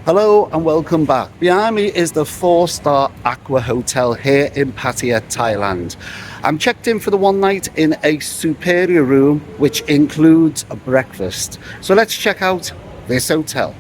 Hello and welcome back. Behind me is the 4-star Acqua Hotel here in Pattaya, Thailand. I'm checked in for the one night in a superior room which includes a breakfast. So let's check out this hotel.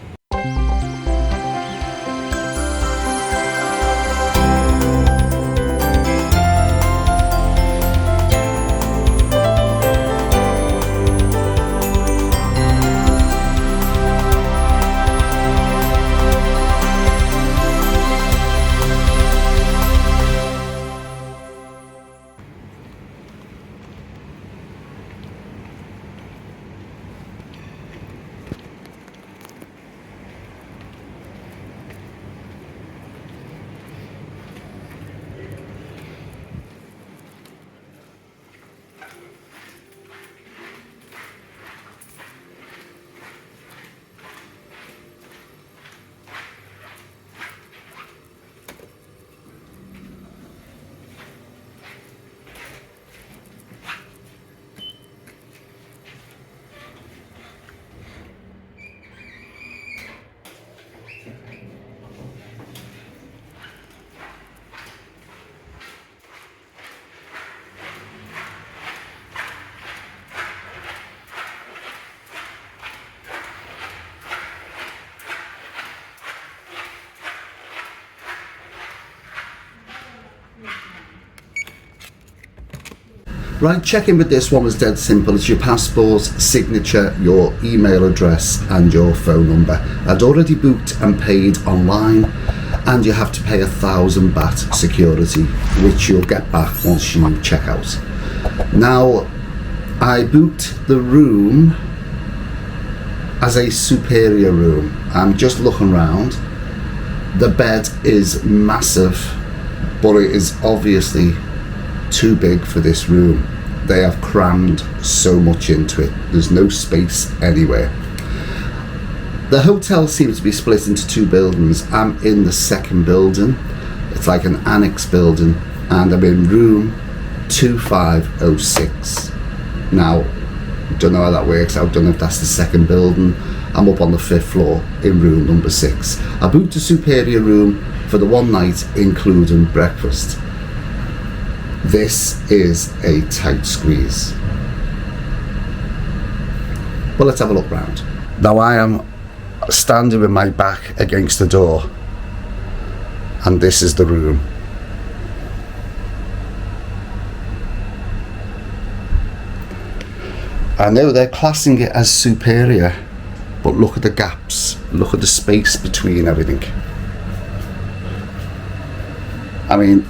Right, check-in with this one was dead simple. It's your passport, signature, your email address and your phone number. I'd already booked and paid online, and you have to pay 1,000 baht security, which you'll get back once you check out. Now, I booked the room as a superior room. I'm just looking around. The bed is massive, but it is obviously too big for this room. They have crammed so much into it. There's no space anywhere. The hotel seems to be split into two buildings. I'm in the second building. It's like an annex building, and I'm in room 2506. Now, don't know how that works. I don't know if that's the second building. I'm up on the 5th floor in room number 6. I booked a superior room for the one night, including breakfast. This is a tight squeeze. Well, let's have a look round. Now I am standing with my back against the door, and this is the room. I know they're classing it as superior, but look at the gaps, look at the space between everything. I mean,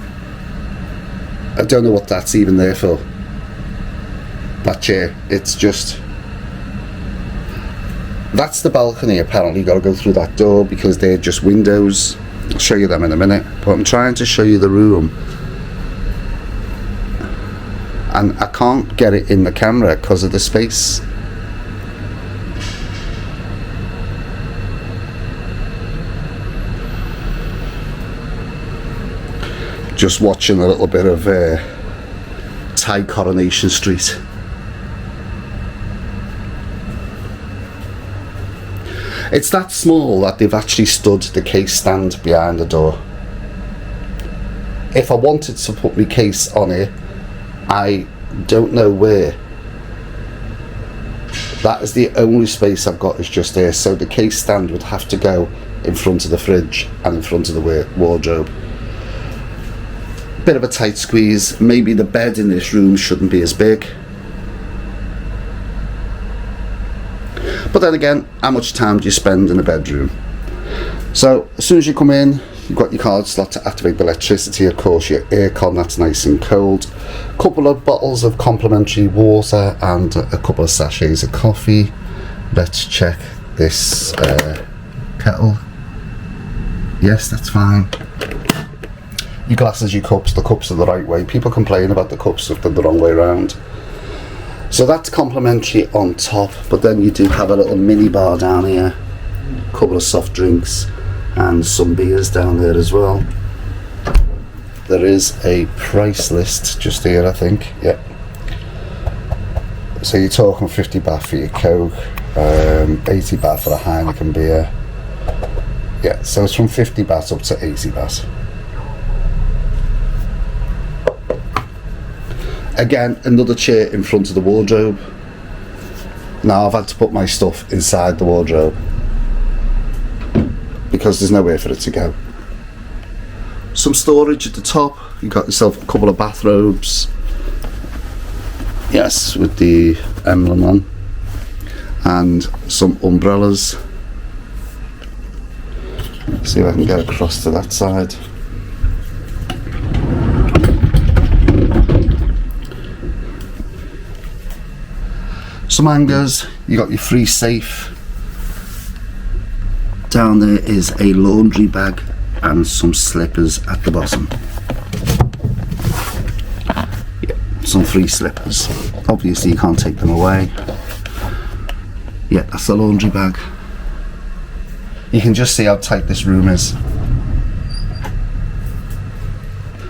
I don't know what that's even there for. That chair, it's just... That's the balcony apparently. You got to go through that door because they're just windows. I'll show you them in a minute. But I'm trying to show you the room. And I can't get it in the camera because of the space. Just watching a little bit of Thai Coronation Street. It's that small that they've actually stood the case stand behind the door. If I wanted to put my case on it, I don't know where. That is the only space I've got, is just there. So the case stand would have to go in front of the fridge and in front of the wardrobe. Bit of a tight squeeze. Maybe the bed in this room shouldn't be as big. But then again, how much time do you spend in a bedroom? So as soon as you come in, you've got your card slot to activate the electricity, of course your aircon, that's nice and cold. A couple of bottles of complimentary water and a couple of sachets of coffee. Let's check this kettle. Yes, that's fine. Your glasses, your cups, the cups are the right way. People complain about the cups if they're the wrong way around. So that's complimentary on top, but then you do have a little mini bar down here, a couple of soft drinks and some beers down there as well. There is a price list just here, I think. Yep. So you're talking 50 baht for your Coke, 80 baht for a Heineken beer, Yeah, so it's from 50 baht up to 80 baht. Again, another chair in front of the wardrobe. Now I've had to put my stuff inside the wardrobe because there's nowhere for it to go. Some storage at the top. You got yourself a couple of bathrobes. Yes, with the emblem on. And some umbrellas. See if I can get across to that side. Some hangers. You got your free safe. Down there is a laundry bag and some slippers at the bottom. Yeah, some free slippers. Obviously you can't take them away. Yeah, that's the laundry bag. You can just see how tight this room is.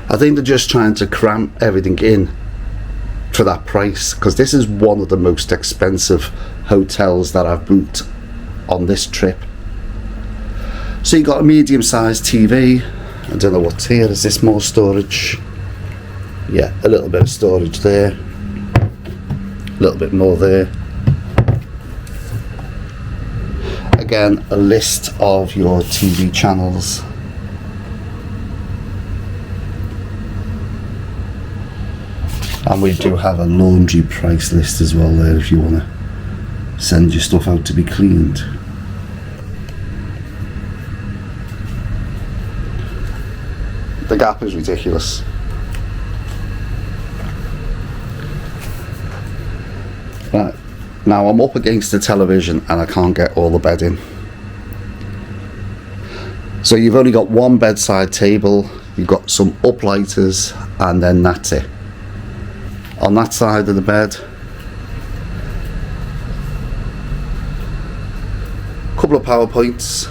I think they're just trying to cram everything in for that price, because this is one of the most expensive hotels that I've booked on this trip. So you got a medium-sized TV. I don't know what's here. Is this more storage? Yeah, a little bit of storage there. A little bit more there. Again, a list of your TV channels. And we do have a laundry price list as well there if you want to send your stuff out to be cleaned. The gap is ridiculous. Right, now I'm up against the television and I can't get all the bedding. So you've only got one bedside table, you've got some uplighters, and then that's it. On that side of the bed, a couple of PowerPoints.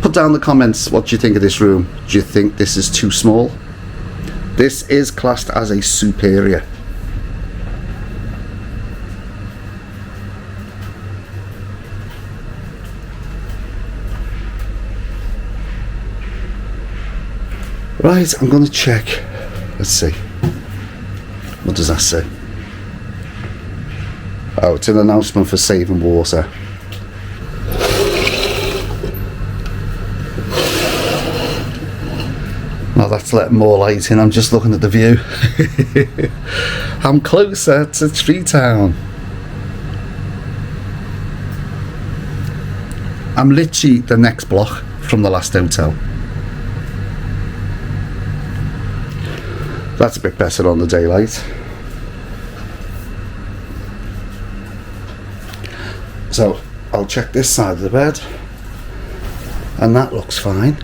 Put down the comments what you think of this room. Do you think this is too small? This is classed as a superior. Right, I'm going to check. Let's see. What does that say? Oh, it's an announcement for saving water. Now that's letting more light in. I'm just looking at the view. I'm closer to Treetown. I'm literally the next block from the last hotel. That's a bit better on the daylight. So I'll check this side of the bed, and that looks fine.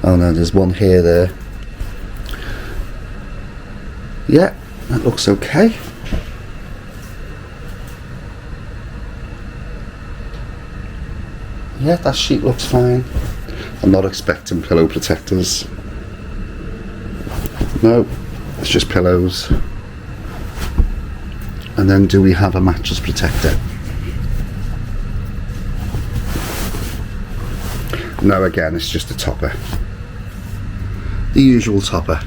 Oh no, there's one here there. Yeah, that looks okay. Yeah, that sheet looks fine. I'm not expecting pillow protectors. No, it's just pillows. And then do we have a mattress protector? No, again, it's just a topper. The usual topper.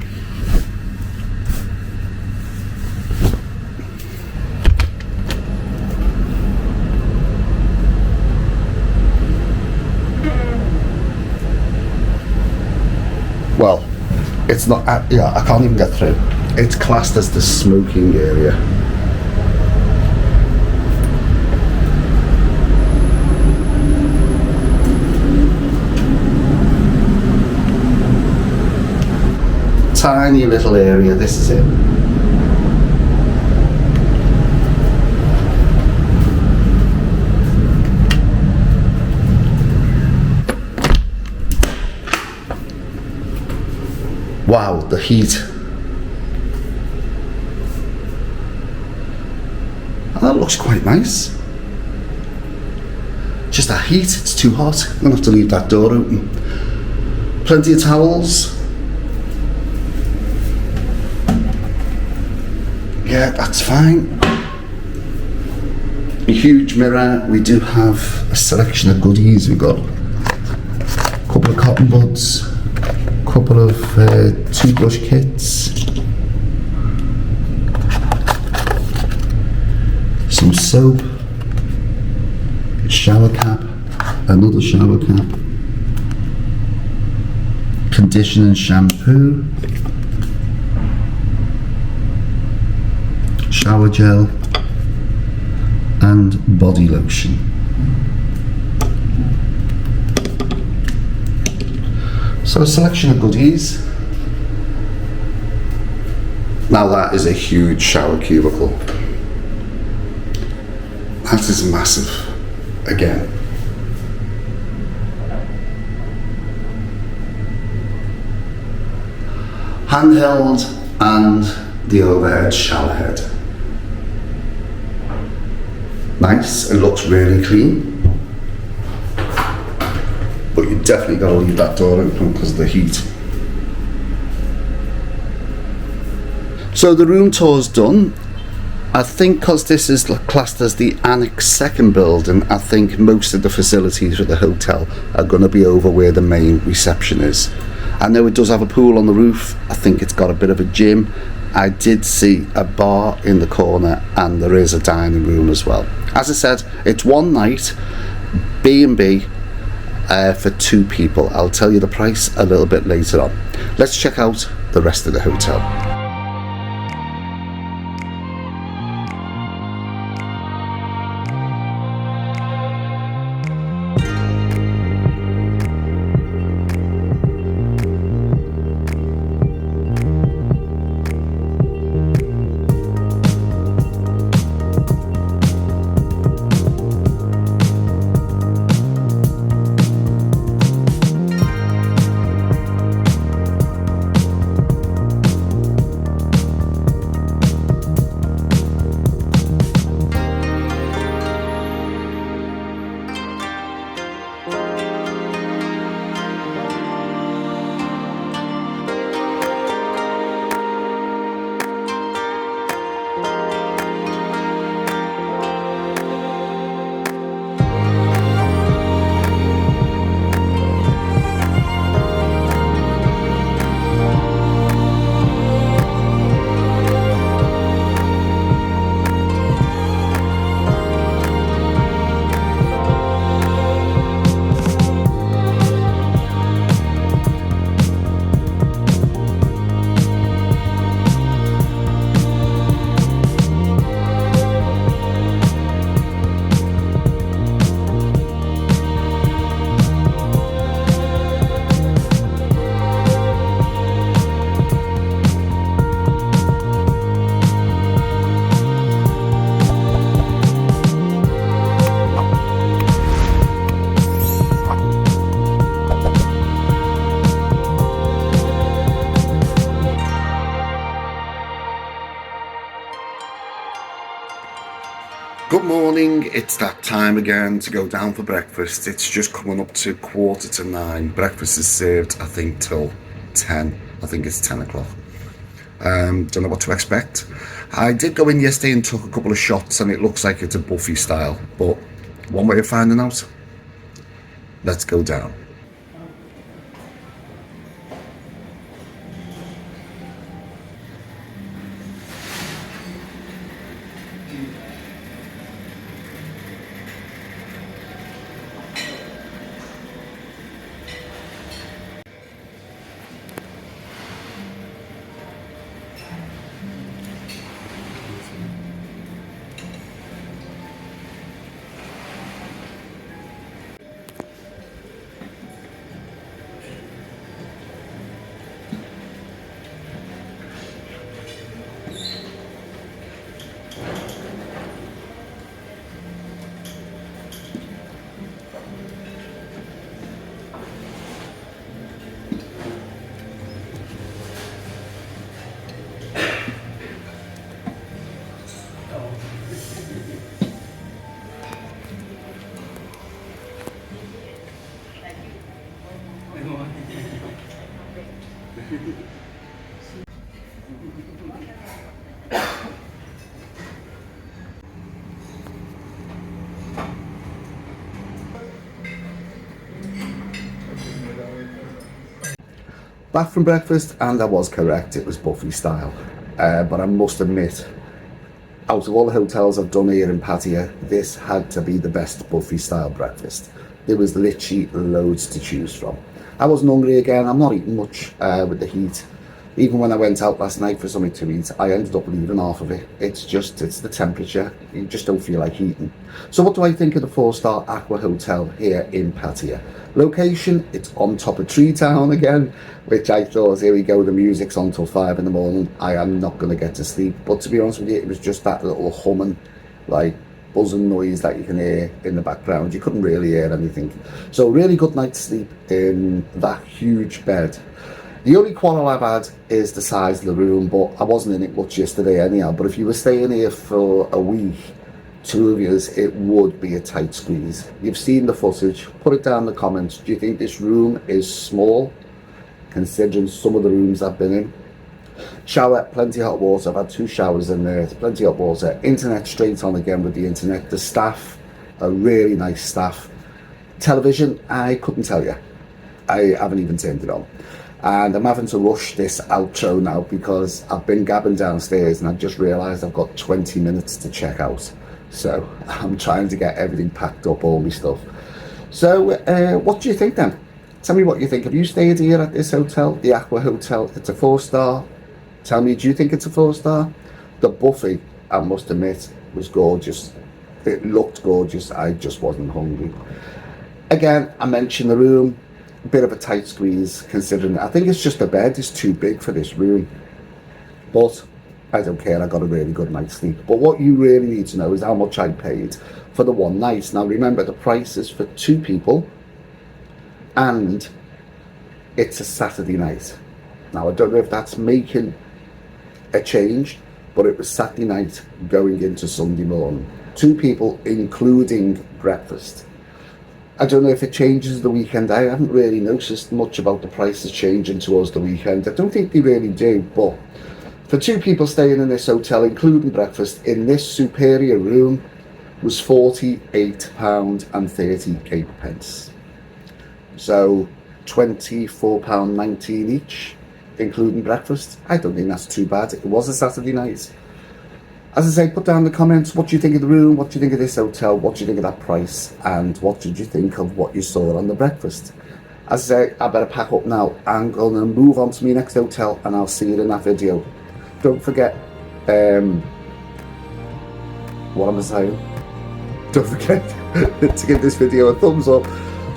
Well, it's not, yeah, I can't even get through. It's classed as the smoking area. Tiny little area, this is it. Wow, the heat. And that looks quite nice. Just that heat, it's too hot. I'm gonna have to leave that door open. Plenty of towels. Yeah, that's fine. A huge mirror. We do have a selection of goodies. We've got a couple of cotton buds, a couple of toothbrush kits, some soap, a shower cap, another shower cap, conditioner and shampoo, shower gel, and body lotion. So a selection of goodies. Now that is a huge shower cubicle. That is massive. Again. Handheld and the overhead shower head. Nice, it looks really clean, but you definitely got to leave that door open because of the heat. So the room tour's done. I think because this is classed as the Annex second building, I think most of the facilities for the hotel are going to be over where the main reception is. I know it does have a pool on the roof. I think it's got a bit of a gym. I did see a bar in the corner and there is a dining room as well. As I said, it's one night B&B for 2 people. I'll tell you the price a little bit later on. Let's check out the rest of the hotel. Good morning, it's that time again to go down for breakfast. It's just coming up to 9:15. Breakfast is served, I think, till 10. I think it's 10 o'clock. Don't know what to expect. I did go in yesterday and took a couple of shots and it looks like it's a buffet style, but one way of finding out. Let's go down. Back from breakfast, and I was correct, it was buffet style. But I must admit, out of all the hotels I've done here in Pattaya, this had to be the best buffet style breakfast. There was literally loads to choose from. I wasn't hungry again. I'm not eating much with the heat. Even when I went out last night for something to eat, I ended up leaving half of it. It's the temperature. You just don't feel like eating. So what do I think of the 4-star Acqua Hotel here in Pattaya? Location, it's on top of Tree Town again, which I thought, here we go, the music's on till 5 in the morning. I am not going to get to sleep. But to be honest with you, it was just that little humming, like buzzing noise that you can hear in the background. You couldn't really hear anything. So really good night's sleep in that huge bed. The only quarrel I've had is the size of the room, but I wasn't in it much yesterday anyhow. But if you were staying here for a week, 2 of yous, it would be a tight squeeze. You've seen the footage. Put it down in the comments. Do you think this room is small, considering some of the rooms I've been in? Shower, plenty of hot water. I've had 2 showers in there. Plenty of hot water. Internet straight on again with the internet. The staff are really nice staff. Television, I couldn't tell you. I haven't even turned it on. And I'm having to rush this outro now because I've been gabbing downstairs and I've just realised I've got 20 minutes to check out. So I'm trying to get everything packed up, all my stuff. So what do you think then? Tell me what you think. Have you stayed here at this hotel, the Acqua Hotel? It's a 4-star. Tell me, do you think it's a 4-star? The buffet, I must admit, was gorgeous. It looked gorgeous. I just wasn't hungry. Again, I mentioned the room. A bit of a tight squeeze, considering I think it's just the bed is too big for this room. But I don't care, I got a really good night's sleep. But what you really need to know is how much I paid for the one night. Now remember, the price is for 2 people and it's a Saturday night. Now I don't know if that's making a change, but it was Saturday night going into Sunday morning. 2 people including breakfast. I don't know if it changes the weekend. I haven't really noticed much about the prices changing towards the weekend. I don't think they really do, but for 2 people staying in this hotel, including breakfast, in this superior room, was £48.38. So £24.19 each, including breakfast. I don't think that's too bad. It was a Saturday night. As I say, put down in the comments, what do you think of the room, what do you think of this hotel, what do you think of that price, and what did you think of what you saw on the breakfast? As I say, I better pack up now. I'm going to move on to my next hotel, and I'll see you in that video. Don't forget, what am I saying? Don't forget to give this video a thumbs up,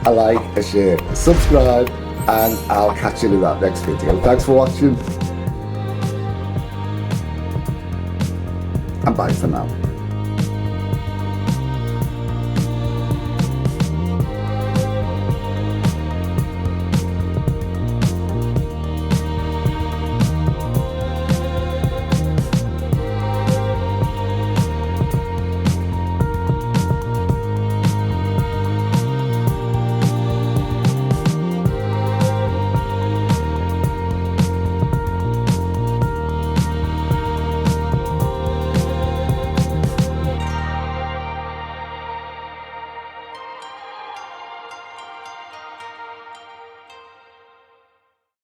a like, a share, subscribe, and I'll catch you in that next video. Thanks for watching. And bye for now.